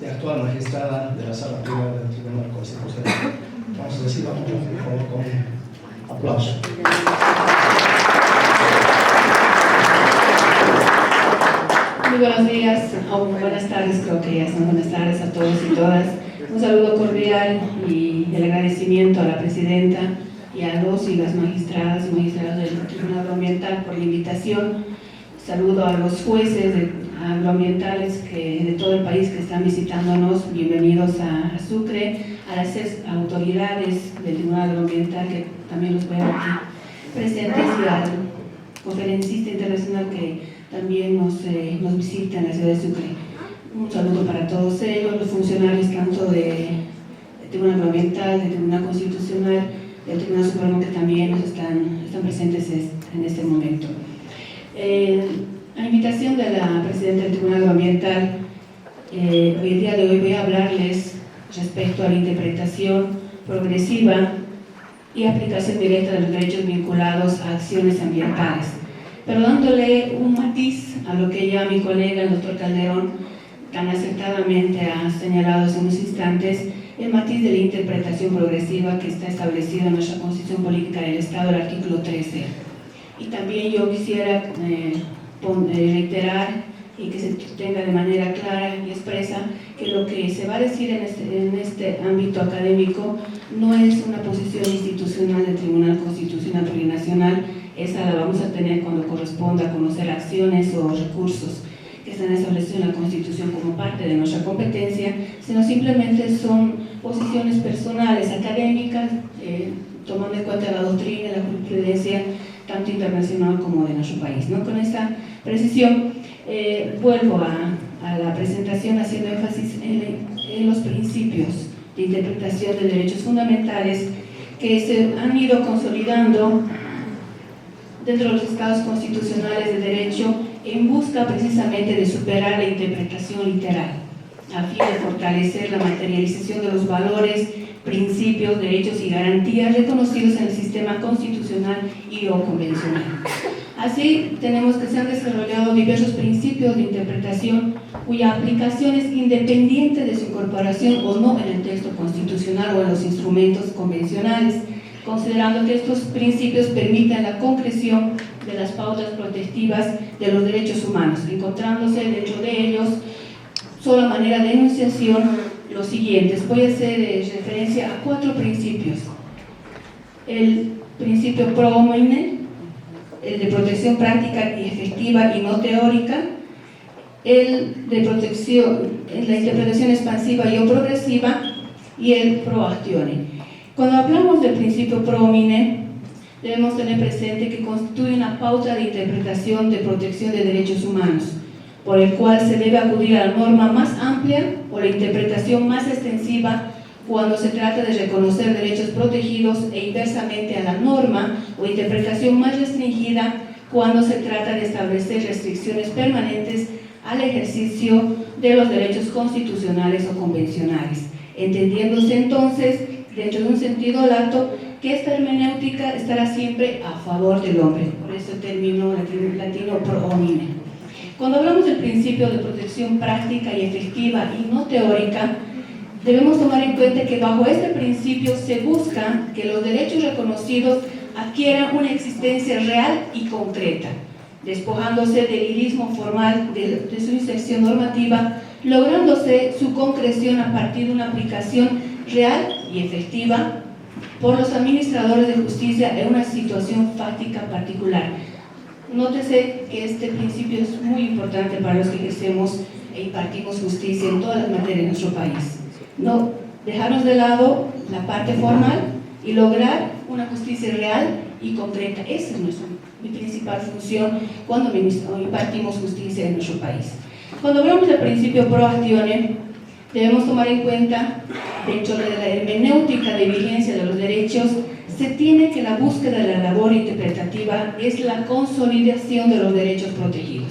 de actual magistrada de la Sala Primera del Tribunal Constitucional. Vamos a recibirla por favor con un aplauso. Muy buenos días, o buenas tardes, creo que ya son buenas tardes a todos y todas. Un saludo cordial y el agradecimiento a la presidenta y a los y las magistradas y magistrados del Tribunal Agroambiental por la invitación. Saludo a los jueces agroambientales de todo el país que están visitándonos. Bienvenidos a Sucre, a las autoridades del Tribunal Agroambiental que también los veo aquí presentes y al conferencista internacional que también nos visita en la ciudad de Sucre. Un saludo para todos ellos, los funcionarios tanto del Tribunal Agroambiental, del Tribunal Constitucional, del Tribunal Supremo que también nos están presentes en este momento. A invitación de la presidenta del Tribunal Agroambiental, el día de hoy voy a hablarles respecto a la interpretación progresiva y aplicación directa de los derechos vinculados a acciones ambientales, pero dándole un matiz a lo que ya mi colega, el doctor Calderón, tan acertadamente ha señalado hace unos instantes, el matiz de la interpretación progresiva que está establecido en nuestra Constitución Política del Estado, el artículo 13. Y también yo quisiera reiterar y que se tenga de manera clara y expresa que lo que se va a decir en este ámbito académico no es una posición institucional del Tribunal Constitucional Plurinacional. Esa la vamos a tener cuando corresponda conocer acciones o recursos que están establecidos en la Constitución como parte de nuestra competencia, sino simplemente son posiciones personales, académicas, tomando en cuenta la doctrina, la jurisprudencia, tanto internacional como de nuestro país, ¿no? Con esta precisión, vuelvo a la presentación haciendo énfasis en los principios de interpretación de derechos fundamentales que se han ido consolidando dentro de los estados constitucionales de derecho en busca precisamente de superar la interpretación literal, a fin de fortalecer la materialización de los valores, principios, derechos y garantías reconocidos en el sistema constitucional y o convencional. Así, tenemos que se han desarrollado diversos principios de interpretación cuya aplicación es independiente de su incorporación o no en el texto constitucional o en los instrumentos convencionales, considerando que estos principios permiten la concreción de las pautas protectivas de los derechos humanos, encontrándose dentro de ellos, solo manera de enunciación, los siguientes. Voy a hacer referencia a 4 principios. El principio pro homine, el de protección práctica y efectiva y no teórica, el de protección, la interpretación expansiva y o progresiva, y el pro actione. Cuando hablamos del principio pro homine, debemos tener presente que constituye una pauta de interpretación de protección de derechos humanos, por el cual se debe acudir a la norma más amplia o la interpretación más extensiva cuando se trata de reconocer derechos protegidos e inversamente a la norma o interpretación más restringida cuando se trata de establecer restricciones permanentes al ejercicio de los derechos constitucionales o convencionales, entendiéndose entonces, dentro de un sentido lato, que esta hermenéutica estará siempre a favor del hombre, por eso el término latino pro homine. Cuando hablamos del principio de protección práctica y efectiva y no teórica, debemos tomar en cuenta que bajo este principio se busca que los derechos reconocidos adquieran una existencia real y concreta, despojándose del lirismo formal de su inserción normativa, lográndose su concreción a partir de una aplicación real y efectiva por los administradores de justicia en una situación fáctica particular. Nótese que este principio es muy importante para los que ejercemos e impartimos justicia en todas las materias de nuestro país. No dejarnos de lado la parte formal y lograr una justicia real y concreta. Esa es mi principal función cuando impartimos justicia en nuestro país. Cuando hablamos del principio pro actione, debemos tomar en cuenta, dentro de la hermenéutica de vigencia de los derechos, se tiene que la búsqueda de la labor interpretativa es la consolidación de los derechos protegidos,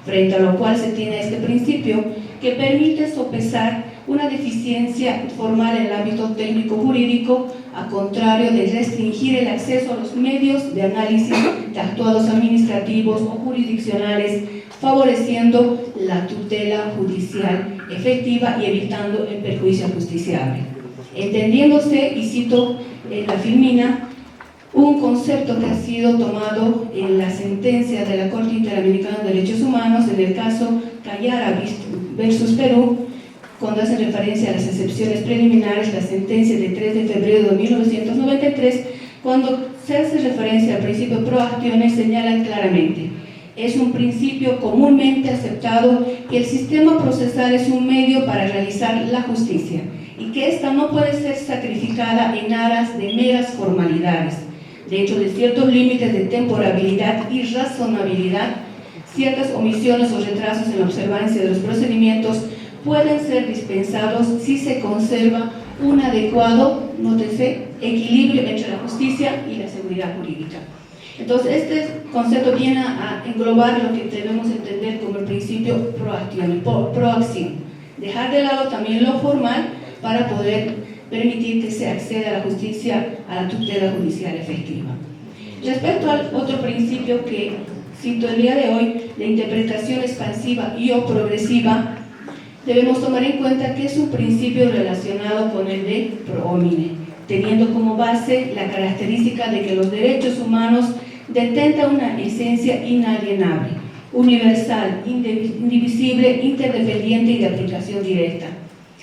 frente a lo cual se tiene este principio que permite sopesar una deficiencia formal en el ámbito técnico-jurídico, a contrario de restringir el acceso a los medios de análisis de actuados administrativos o jurisdiccionales, favoreciendo la tutela judicial efectiva y evitando el perjuicio justiciable. Entendiéndose, y cito la Filmina, un concepto que ha sido tomado en la sentencia de la Corte Interamericana de Derechos Humanos en el caso Callara versus Perú, cuando hace referencia a las excepciones preliminares, la sentencia de 3 de febrero de 1993, cuando se hace referencia al principio pro actionis, señala claramente: es un principio comúnmente aceptado que el sistema procesal es un medio para realizar la justicia y que ésta no puede ser sacrificada en aras de meras formalidades. Dentro de ciertos límites de temporalidad y razonabilidad, ciertas omisiones o retrasos en la observancia de los procedimientos pueden ser dispensados si se conserva un adecuado, nótese, equilibrio entre la justicia y la seguridad jurídica. Entonces, este concepto viene a englobar lo que debemos entender como el principio proacción. Dejar de lado también lo formal para poder permitir que se acceda a la justicia, a la tutela judicial efectiva. Respecto al otro principio que cito el día de hoy, la interpretación expansiva y o progresiva, debemos tomar en cuenta que es un principio relacionado con el de pro homine, teniendo como base la característica de que los derechos humanos detentan una esencia inalienable, universal, indivisible, interdependiente y de aplicación directa,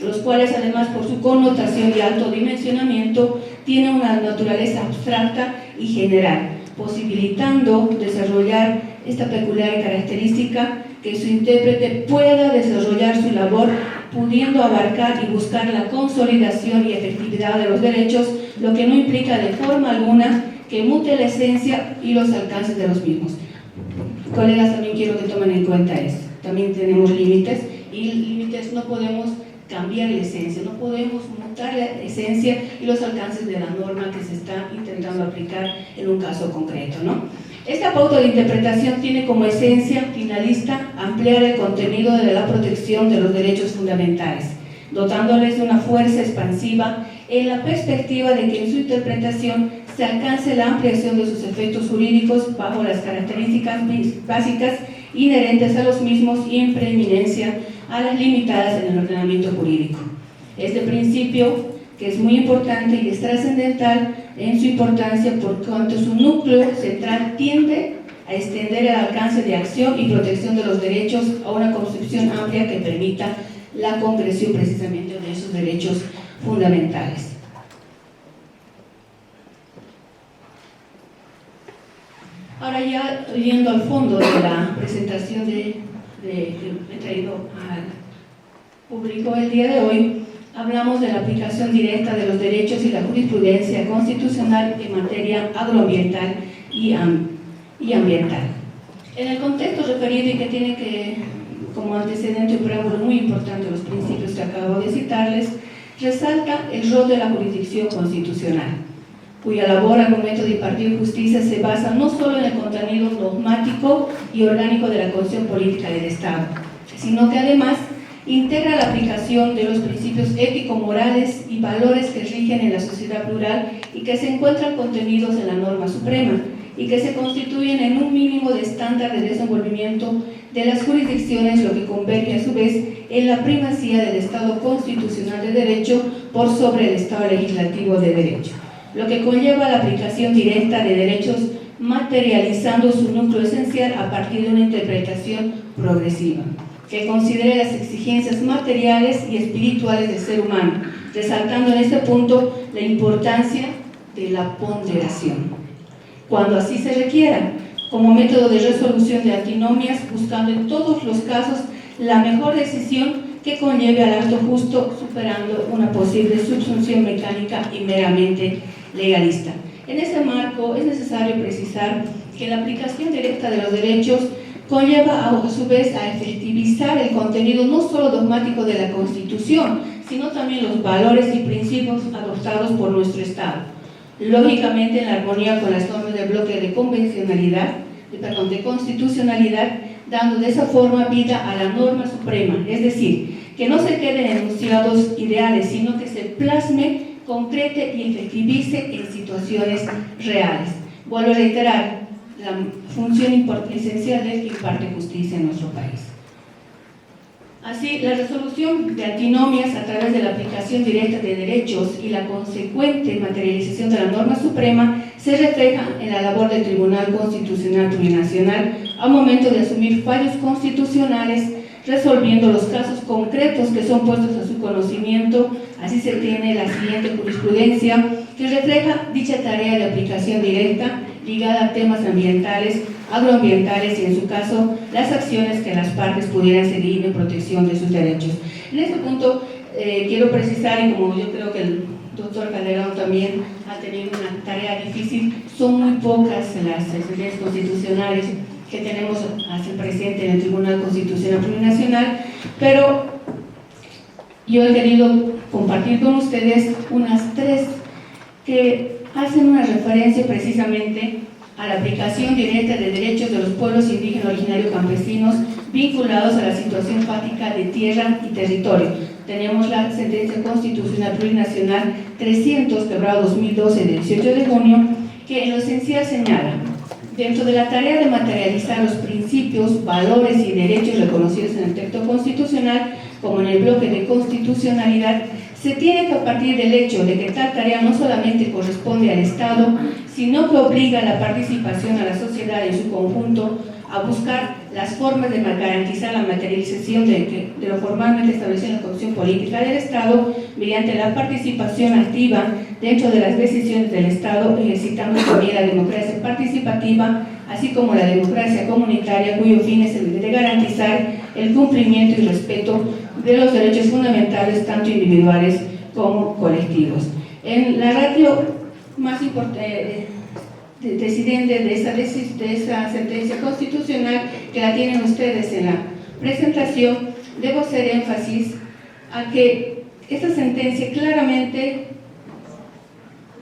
los cuales además por su connotación y alto dimensionamiento tienen una naturaleza abstracta y general, posibilitando desarrollar esta peculiar característica, que su intérprete pueda desarrollar su labor pudiendo abarcar y buscar la consolidación y efectividad de los derechos, lo que no implica de forma alguna que mute la esencia y los alcances de los mismos. Colegas, también quiero que tomen en cuenta eso. También tenemos límites, y límites no podemos cambiar la esencia, no podemos mutar la esencia y los alcances de la norma que se está intentando aplicar en un caso concreto, ¿no? Esta pauta de interpretación tiene como esencia finalista ampliar el contenido de la protección de los derechos fundamentales, dotándoles de una fuerza expansiva en la perspectiva de que en su interpretación se alcance la ampliación de sus efectos jurídicos bajo las características básicas inherentes a los mismos y en preeminencia a las limitadas en el ordenamiento jurídico. Este principio, que es muy importante y es trascendental en su importancia por cuanto su núcleo central tiende a extender el alcance de acción y protección de los derechos a una concepción amplia que permita la concreción precisamente de esos derechos fundamentales. Ahora, ya yendo al fondo de la presentación que he traído al público el día de hoy, hablamos de la aplicación directa de los derechos y la jurisprudencia constitucional en materia agroambiental y ambiental. En el contexto referido, y que tiene como antecedente un preámbulo muy importante los principios que acabo de citarles, resalta el rol de la jurisdicción constitucional, cuya labor, argumento de impartir justicia se basa no solo en el contenido dogmático y orgánico de la constitución política del Estado, sino que además integra la aplicación de los principios ético-morales y valores que rigen en la sociedad plural y que se encuentran contenidos en la norma suprema y que se constituyen en un mínimo de estándar de desenvolvimiento de las jurisdicciones, lo que converge a su vez en la primacía del Estado constitucional de derecho por sobre el Estado legislativo de derecho, lo que conlleva la aplicación directa de derechos materializando su núcleo esencial a partir de una interpretación progresiva que considere las exigencias materiales y espirituales del ser humano, resaltando en este punto la importancia de la ponderación, cuando así se requiera, como método de resolución de antinomias, buscando en todos los casos la mejor decisión que conlleve al acto justo, superando una posible subsunción mecánica y meramente legalista. En ese marco es necesario precisar que la aplicación directa de los derechos conlleva a su vez a efectivizar el contenido no solo dogmático de la Constitución, sino también los valores y principios adoptados por nuestro Estado, lógicamente en armonía con las normas del bloque de convencionalidad, de constitucionalidad, dando de esa forma vida a la norma suprema, es decir, que no se queden enunciados ideales, sino que se plasme, concrete y efectivice en situaciones reales. Vuelvo a reiterar, la función esencial es que imparte justicia en nuestro país. Así, la resolución de antinomias a través de la aplicación directa de derechos y la consecuente materialización de la norma suprema se refleja en la labor del Tribunal Constitucional Plurinacional al momento de asumir fallos constitucionales, resolviendo los casos concretos que son puestos a su conocimiento. Así se tiene la siguiente jurisprudencia que refleja dicha tarea de aplicación directa ligada a temas ambientales, agroambientales y, en su caso, las acciones que las partes pudieran seguir en protección de sus derechos. En este punto quiero precisar, y como yo creo que el doctor Calderón también ha tenido una tarea difícil, son muy pocas las sentencias constitucionales que tenemos hacia el presente en el Tribunal Constitucional Plurinacional, pero yo he querido compartir con ustedes unas 3 que hacen una referencia precisamente a la aplicación directa de derechos de los pueblos indígenas originarios campesinos vinculados a la situación fáctica de tierra y territorio. Tenemos la sentencia constitucional plurinacional 300/2012 del 18 de junio, que en lo esencial señala: dentro de la tarea de materializar los principios, valores y derechos reconocidos en el texto constitucional, como en el bloque de constitucionalidad, se tiene que, a partir del hecho de que tal tarea no solamente corresponde al Estado, sino que obliga a la participación a la sociedad en su conjunto a buscar las formas de garantizar la materialización de lo formalmente establecido en la Constitución Política del Estado mediante la participación activa dentro de las decisiones del Estado, ejercitando también la democracia participativa, así como la democracia comunitaria, cuyo fin es el de garantizar el cumplimiento y respeto de los derechos fundamentales, tanto individuales como colectivos. En la ratio más importante decidente de esa sentencia constitucional, que la tienen ustedes en la presentación, debo hacer énfasis a que esta sentencia claramente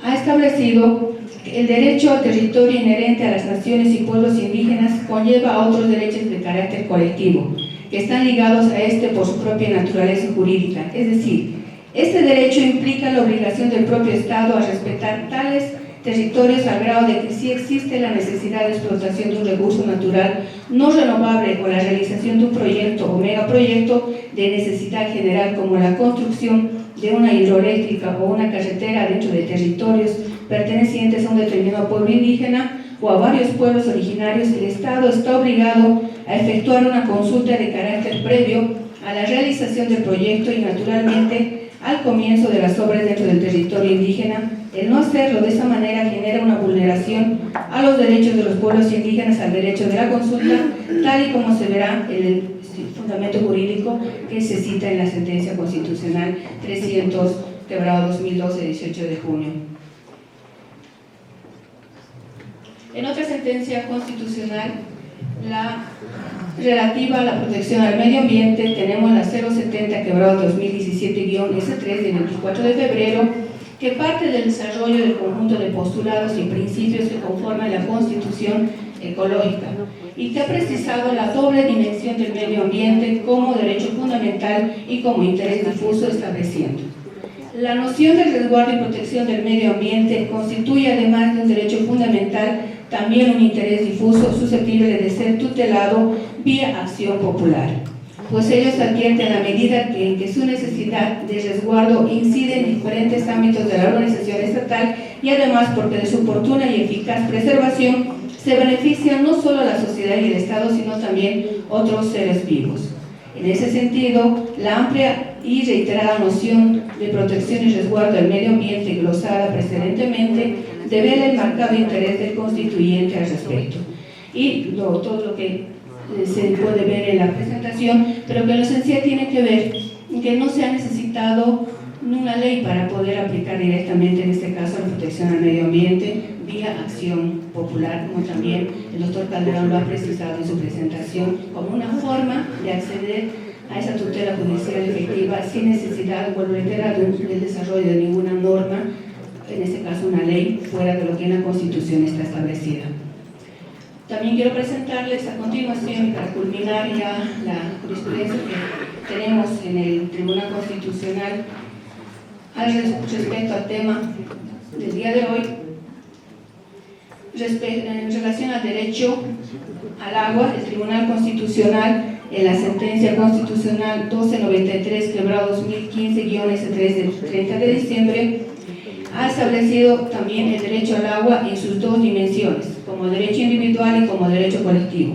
ha establecido que el derecho al territorio inherente a las naciones y pueblos indígenas conlleva a otros derechos de carácter colectivo, que están ligados a este por su propia naturaleza jurídica. Es decir, este derecho implica la obligación del propio Estado a respetar tales territorios al grado de que si existe la necesidad de explotación de un recurso natural no renovable o la realización de un proyecto o megaproyecto de necesidad general, como la construcción de una hidroeléctrica o una carretera dentro de territorios pertenecientes a un determinado pueblo indígena o a varios pueblos originarios, el Estado está obligado a efectuar una consulta de carácter previo a la realización del proyecto y, naturalmente, al comienzo de las obras dentro del territorio indígena. El no hacerlo de esa manera genera una vulneración a los derechos de los pueblos indígenas al derecho de la consulta, tal y como se verá en el fundamento jurídico que se cita en la sentencia constitucional 300/2012, 18 de junio. En otra sentencia constitucional, la relativa a la protección al medio ambiente, tenemos la 070/2017-S3 del 24 de febrero, que parte del desarrollo del conjunto de postulados y principios que conforman la Constitución ecológica y que ha precisado la doble dimensión del medio ambiente como derecho fundamental y como interés difuso, estableciendo: la noción del resguardo y protección del medio ambiente constituye, además de un derecho fundamental, también un interés difuso susceptible de ser tutelado vía acción popular, pues ellos advierten a medida que su necesidad de resguardo incide en diferentes ámbitos de la organización estatal y además porque de su oportuna y eficaz preservación se benefician no solo la sociedad y el Estado, sino también otros seres vivos. En ese sentido, la amplia y reiterada noción de protección y resguardo del medio ambiente glosada precedentemente devela el marcado interés del constituyente al respecto. Y todo lo que se puede ver en la presentación, pero que en lo esencial tiene que ver que no se ha necesitado una ley para poder aplicar directamente, en este caso, la protección al medio ambiente vía acción popular, como también el doctor Calderón lo ha precisado en su presentación, como una forma de acceder a esa tutela judicial efectiva sin necesidad, vuelvo a reiterar, del desarrollo de ninguna norma, en este caso una ley, fuera de lo que en la Constitución está establecida. También quiero presentarles a continuación, para culminar ya la jurisprudencia que tenemos en el Tribunal Constitucional respecto al tema del día de hoy, en relación al derecho al agua. El Tribunal Constitucional en la sentencia constitucional 1293/2015-S3 del 30 de diciembre, ha establecido también el derecho al agua en sus dos dimensiones, como derecho individual y como derecho colectivo.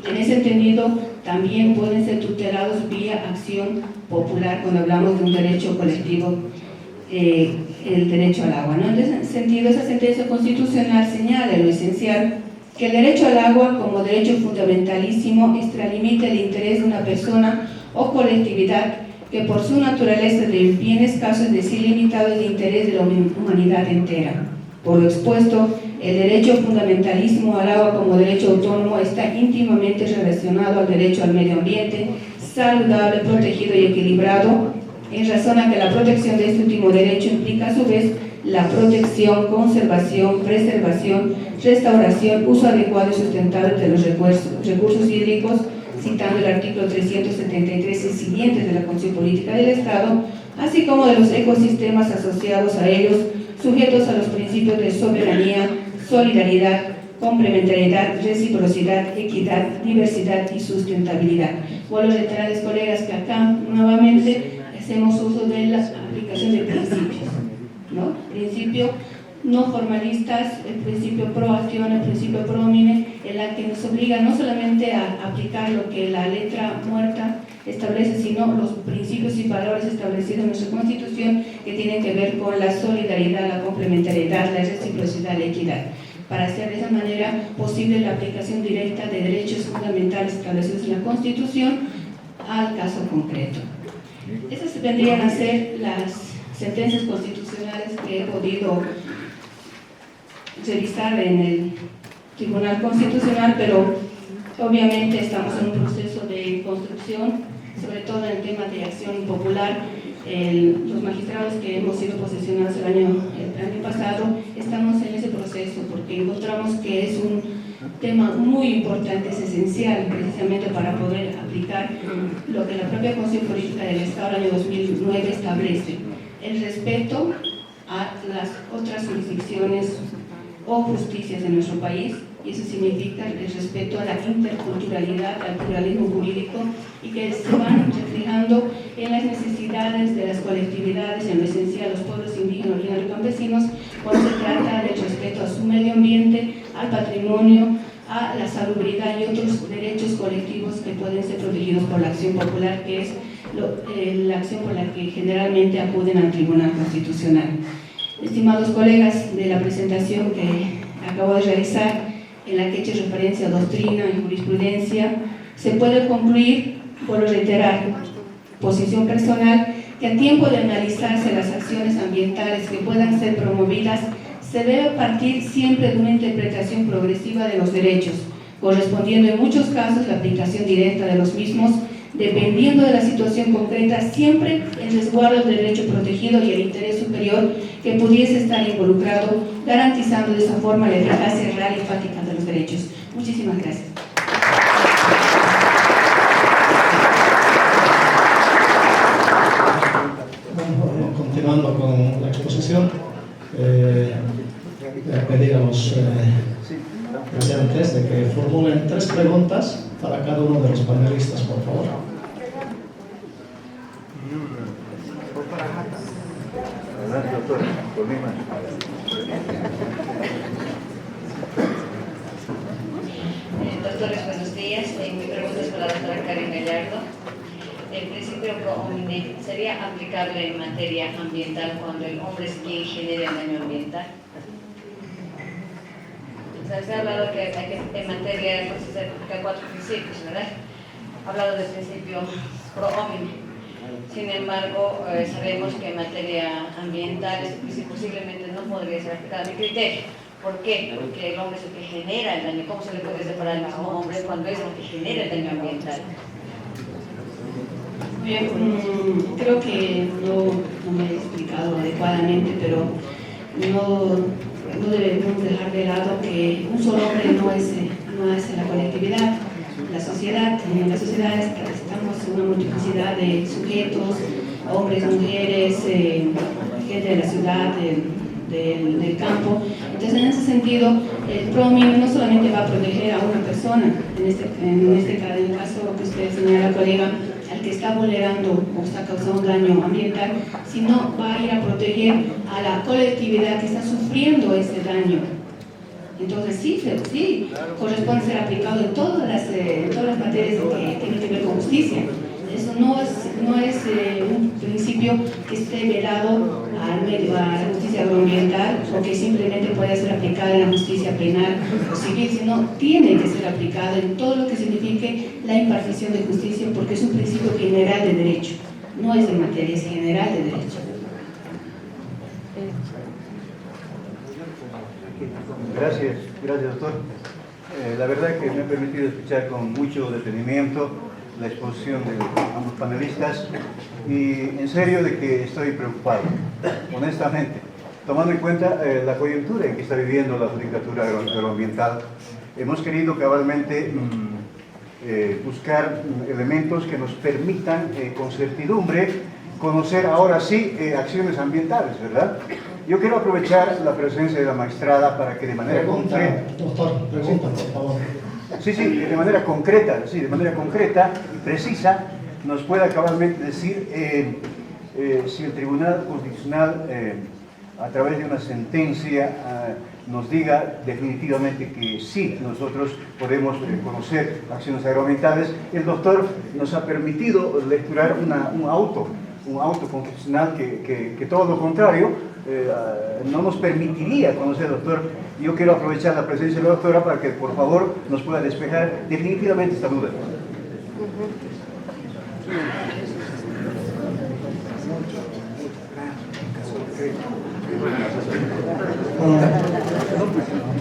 En ese entendido, también pueden ser tutelados vía acción popular cuando hablamos de un derecho colectivo, el derecho al agua, ¿no? En ese sentido, esa sentencia constitucional señala lo esencial, que el derecho al agua como derecho fundamentalísimo extralimita el interés de una persona o colectividad que por su naturaleza de bien escaso es decir limitado el interés de la humanidad entera. Por lo expuesto, el derecho fundamentalismo al agua como derecho autónomo está íntimamente relacionado al derecho al medio ambiente, saludable, protegido y equilibrado, en razón a que la protección de este último derecho implica a su vez la protección, conservación, preservación, restauración, uso adecuado y sustentable de los recursos hídricos, citando el artículo 373 y siguientes de la Constitución Política del Estado, así como de los ecosistemas asociados a ellos, sujetos a los principios de soberanía, solidaridad, complementariedad, reciprocidad, equidad, diversidad y sustentabilidad. Vuelvo a reiterarles, colegas, que acá nuevamente hacemos uso de la aplicación de principios, ¿no? Principio no formalistas, el principio pro acción, el principio pro homine, en la que nos obliga no solamente a aplicar lo que la letra muerta establece, sino los principios y valores establecidos en nuestra Constitución que tienen que ver con la solidaridad, la complementariedad, la reciprocidad, la equidad, para hacer de esa manera posible la aplicación directa de derechos fundamentales establecidos en la Constitución al caso concreto. Esas vendrían a ser las sentencias constitucionales que he podido revisar en el Tribunal Constitucional, pero obviamente estamos en un proceso de construcción, sobre todo en el tema de acción popular. Los magistrados que hemos sido posesionados el año pasado, estamos en ese proceso porque encontramos que es un tema muy importante, es esencial precisamente para poder aplicar lo que la propia Constitución Política del Estado del año 2009 establece, el respeto a las otras jurisdicciones o justicias de nuestro país, y eso significa el respeto a la interculturalidad, al pluralismo jurídico, y que se van reflejando en las necesidades de las colectividades, en lo esencial los pueblos indígenas, originarios y campesinos, cuando se trata del respeto a su medio ambiente, al patrimonio, a la salubridad y otros derechos colectivos que pueden ser protegidos por la acción popular, que es la acción por la que generalmente acuden al Tribunal Constitucional. Estimados colegas, de la presentación que acabo de realizar, en la que he hecho referencia a doctrina y jurisprudencia, se puede concluir, por reiterar, posición personal, que a tiempo de analizarse las acciones ambientales que puedan ser promovidas, se debe partir siempre de una interpretación progresiva de los derechos, correspondiendo en muchos casos la aplicación directa de los mismos, dependiendo de la situación concreta, siempre en resguardo del derecho protegido y el interés superior que pudiese estar involucrado, garantizando de esa forma la eficacia real y fáctica de los derechos. Muchísimas gracias. Bueno, continuando con la exposición, pedir a los presentes de que formulen 3 preguntas para cada uno de los panelistas, por favor. Doctores, buenos días. Mi pregunta es para la doctora Karen Gallardo. El principio pro homine sería aplicable en materia ambiental cuando el hombre es quien genera el daño ambiental. Se ha hablado que en materia se aplican 4 principios, ¿verdad? Ha hablado del principio pro homine. Sin embargo, sabemos que en materia ambiental este principio posiblemente no podría ser aplicado a mi criterio. ¿Por qué? Porque el hombre es el que genera el daño. ¿Cómo se le puede separar al mismo hombre cuando es el que genera el daño ambiental? Bien, creo que no me he explicado adecuadamente, pero no debemos dejar de lado que un solo hombre no es la colectividad, la sociedad. En la sociedad estamos en una multiplicidad de sujetos, hombres, mujeres, gente de la ciudad, del campo. Entonces, en ese sentido, el PROMIN no solamente va a proteger a una persona, en el caso que usted señala, colega, al que está vulnerando o está causando un daño ambiental, sino va a ir a proteger a la colectividad que está sufriendo ese daño. Entonces sí, corresponde ser aplicado en todas las materias que tienen que ver con justicia. Eso no es un principio que esté vedado a la justicia agroambiental o que simplemente pueda ser aplicado en la justicia penal o civil, sino tiene que ser aplicado en todo lo que signifique la impartición de justicia, porque es un principio general de derecho, no es de materia, es general de derecho. Gracias doctor. La verdad que me ha permitido escuchar con mucho detenimiento la exposición de ambos panelistas y en serio de que estoy preocupado, honestamente, tomando en cuenta la coyuntura en que está viviendo la Judicatura Agroambiental. Hemos querido cabalmente buscar elementos que nos permitan con certidumbre conocer ahora sí acciones ambientales, ¿verdad? Yo quiero aprovechar la presencia de la magistrada para que de manera concreta... Doctor, pregunta, por favor. Sí, de manera concreta y precisa nos pueda cabalmente decir si el Tribunal Constitucional, a través de una sentencia, nos diga definitivamente que sí, nosotros podemos conocer acciones agroambientales. El doctor nos ha permitido lecturar un auto constitucional que todo lo contrario no nos permitiría conocer, doctor. Yo quiero aprovechar la presencia de la doctora para que por favor nos pueda despejar definitivamente esta duda.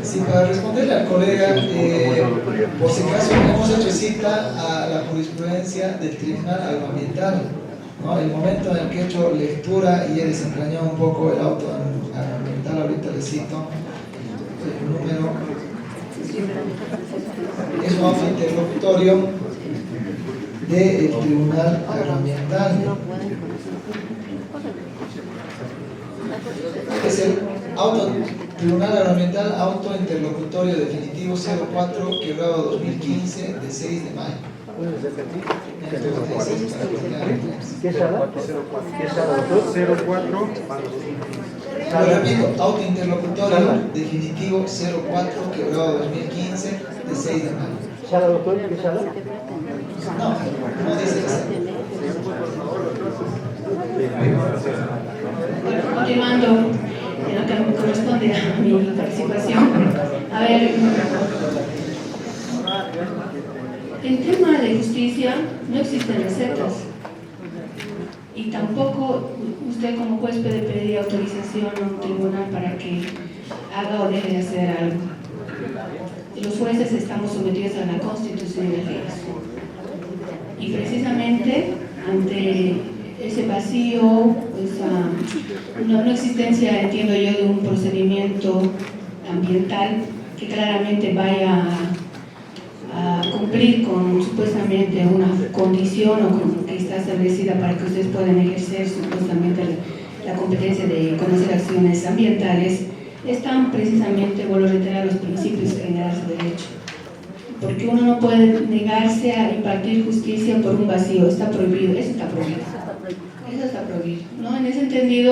Sí, para responderle al colega, por si acaso hemos hecho cita a la jurisprudencia del Tribunal Agroambiental, ¿no? El momento en el que he hecho lectura y he desentrañado un poco el auto agroambiental, ahorita le cito el número, es un auto interlocutorio del Tribunal Agroambiental. Es el Tribunal Agroambiental Auto Interlocutorio Definitivo 04/2015 de 6 de mayo. ¿Qué sala? ¿Qué sala, doctor? 04. Lo repito, auto interlocutorio definitivo 04/2015 de 6 de mayo. ¿Sala, doctor? ¿Qué sala? No dice esa. Bueno, continuando en lo que me corresponde a mi participación. A ver, en tema de justicia no existen recetas y tampoco usted como juez puede pedir autorización a un tribunal para que haga o deje de hacer algo. Los jueces estamos sometidos a la Constitución y leyes. Y precisamente ante ese vacío, esa no existencia, entiendo yo, de un procedimiento ambiental que claramente vaya a cumplir con supuestamente una condición o que está establecida para que ustedes puedan ejercer supuestamente la competencia de conocer acciones ambientales, están precisamente, vuelvo a reiterar, los principios generales de derecho. Porque uno no puede negarse a impartir justicia por un vacío, está prohibido, eso está prohibido. Eso está prohibido, ¿no? En ese entendido,